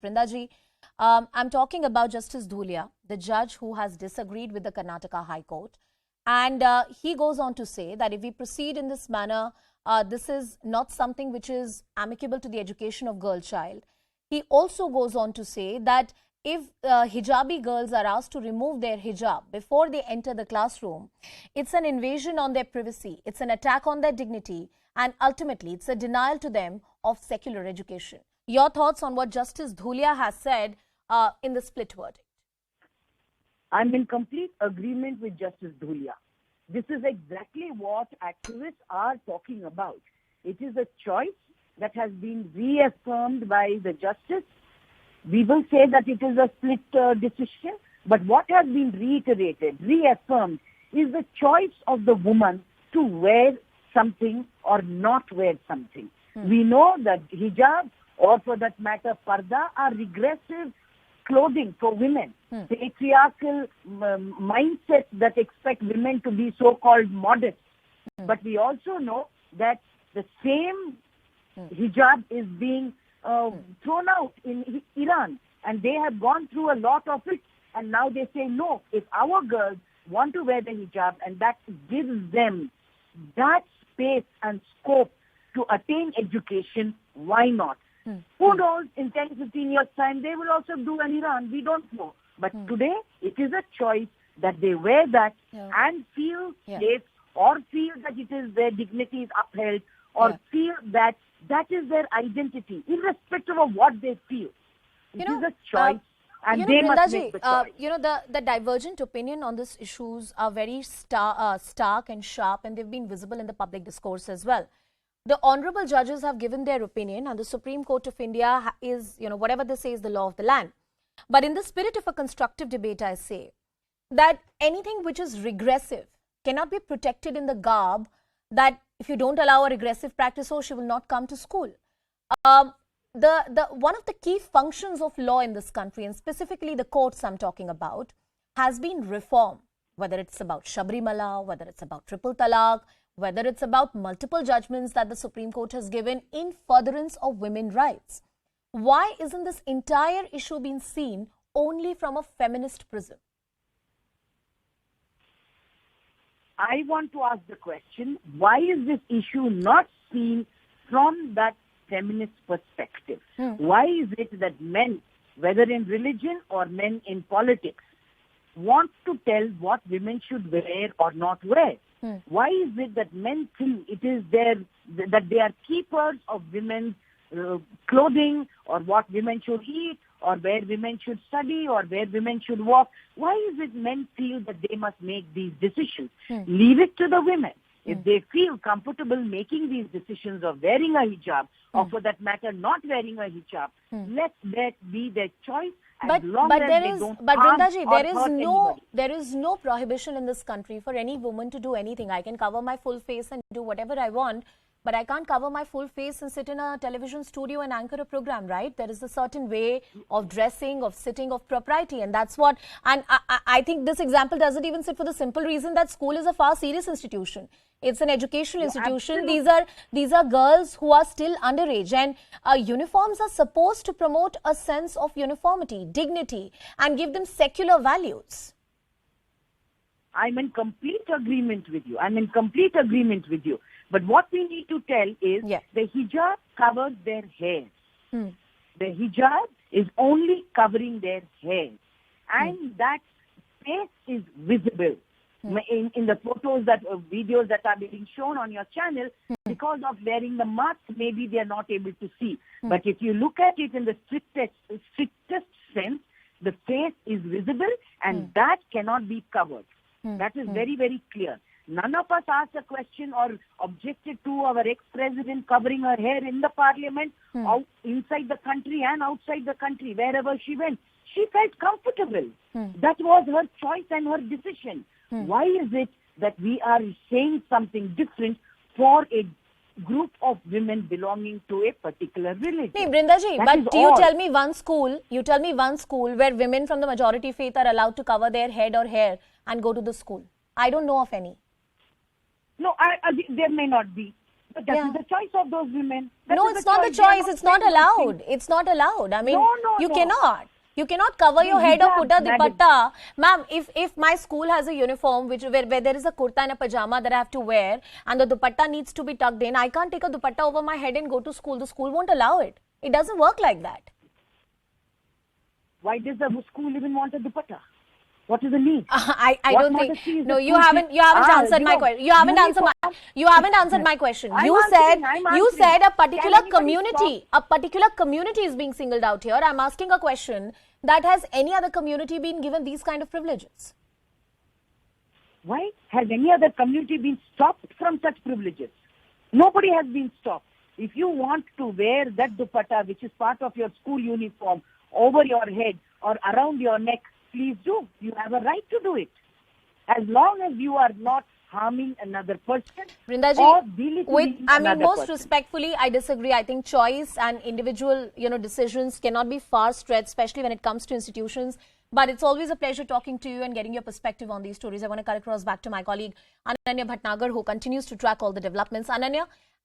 Brindaji, I'm talking about Justice Dhulia, the judge who has disagreed with the Karnataka High Court. And he goes on to say that if we proceed in this manner, this is not something which is amicable to the education of girl child. He also goes on to say that if hijabi girls are asked to remove their hijab before they enter the classroom, it's an invasion on their privacy, it's an attack on their dignity, and ultimately it's a denial to them of secular education. Your thoughts on what Justice Dhulia has said in the split verdict? I'm in complete agreement with Justice Dhulia. This is exactly what activists are talking about. It is a choice that has been reaffirmed by the justice. We will say that it is a split decision, but what has been reiterated, reaffirmed, is the choice of the woman to wear something or not wear something. We know that hijab, or for that matter parda, are regressive clothing for women. Patriarchal mindsets that expect women to be so-called modest. But we also know that the same hijab is being thrown out in Iran, and they have gone through a lot of it, and now they say no, if our girls want to wear the hijab and that gives them that space and scope to attain education, why not? Who knows, in 10, 15 years' time, they will also do in Iran. We don't know. But today, it is a choice that they wear that and feel safe, or feel that it is their dignity is upheld, or feel that that is their identity, irrespective of what they feel. It is a choice. And they must make the choice. The divergent opinion on these issues are very stark and sharp, and they've been visible in the public discourse as well. The honorable judges have given their opinion, and the Supreme Court of India is, whatever they say is the law of the land. But in the spirit of a constructive debate, I say that anything which is regressive cannot be protected in the garb that if you don't allow a regressive practice, she will not come to school. One of the key functions of law in this country, and specifically the courts I'm talking about, has been reform. Whether it's about Shabrimala, whether it's about triple talaq, whether it's about multiple judgments that the Supreme Court has given in furtherance of women's rights. Why isn't this entire issue being seen only from a feminist prism? I want to ask the question, why is this issue not seen from that feminist perspective? Why is it that men, whether in religion or men in politics, want to tell what women should wear or not wear? Why is it that men think it is that they are keepers of women's clothing, or what women should eat, or where women should study, or where women should walk? Why is it men feel that they must make these decisions? Leave it to the women. If they feel comfortable making these decisions of wearing a hijab, or for that matter not wearing a hijab, let that be their choice. But Brindaji, there is no prohibition in this country for any woman to do anything. I can cover my full face and do whatever I want, but I can't cover my full face and sit in a television studio and anchor a program, right? There is a certain way of dressing, of sitting, of propriety, and that's what. And I think this example doesn't even sit for the simple reason that school is a far serious institution. It's an educational institution. These are girls who are still underage, and uniforms are supposed to promote a sense of uniformity, dignity, and give them secular values. I'm in complete agreement with you. But what we need to tell is the hijab covers their hair. The hijab is only covering their hair. And that face is visible. In the photos, videos that are being shown on your channel, because of wearing the mask, maybe they are not able to see. But if you look at it in the strictest sense, the face is visible, and that cannot be covered. That is very, very clear. None of us asked a question or objected to our ex-president covering her hair in the parliament, out inside the country and outside the country, wherever she went. She felt comfortable. That was her choice and her decision. Why is it that we are saying something different for a group of women belonging to a particular religion? Hey, Brindaji, but you tell me one school where women from the majority faith are allowed to cover their head or hair and go to the school. I don't know of any. No, there may not be. But that is the choice of those women. No, it's not the choice. It's not allowed. It's not allowed. I mean, you cannot. You cannot cover your head or put a dupatta. Ma'am, if my school has a uniform where there is a kurta and a pajama that I have to wear and the dupatta needs to be tucked in, I can't take a dupatta over my head and go to school. The school won't allow it. It doesn't work like that. Why does the school even want a dupatta? What is the need? I don't think. No, you haven't answered my question. You haven't answered my question. You said a particular community is being singled out here. I'm asking a question that has any other community been given these kind of privileges? Why has any other community been stopped from such privileges? Nobody has been stopped. If you want to wear that dupatta, which is part of your school uniform, over your head or around your neck, please do. You have a right to do it. As long as you are not harming another person Brinda ji, or belittling another most person. respectfully, I disagree. I think choice and individual, decisions cannot be far stretched, especially when it comes to institutions. But it's always a pleasure talking to you and getting your perspective on these stories. I want to cut across back to my colleague Ananya Bhatnagar, who continues to track all the developments. Ananya,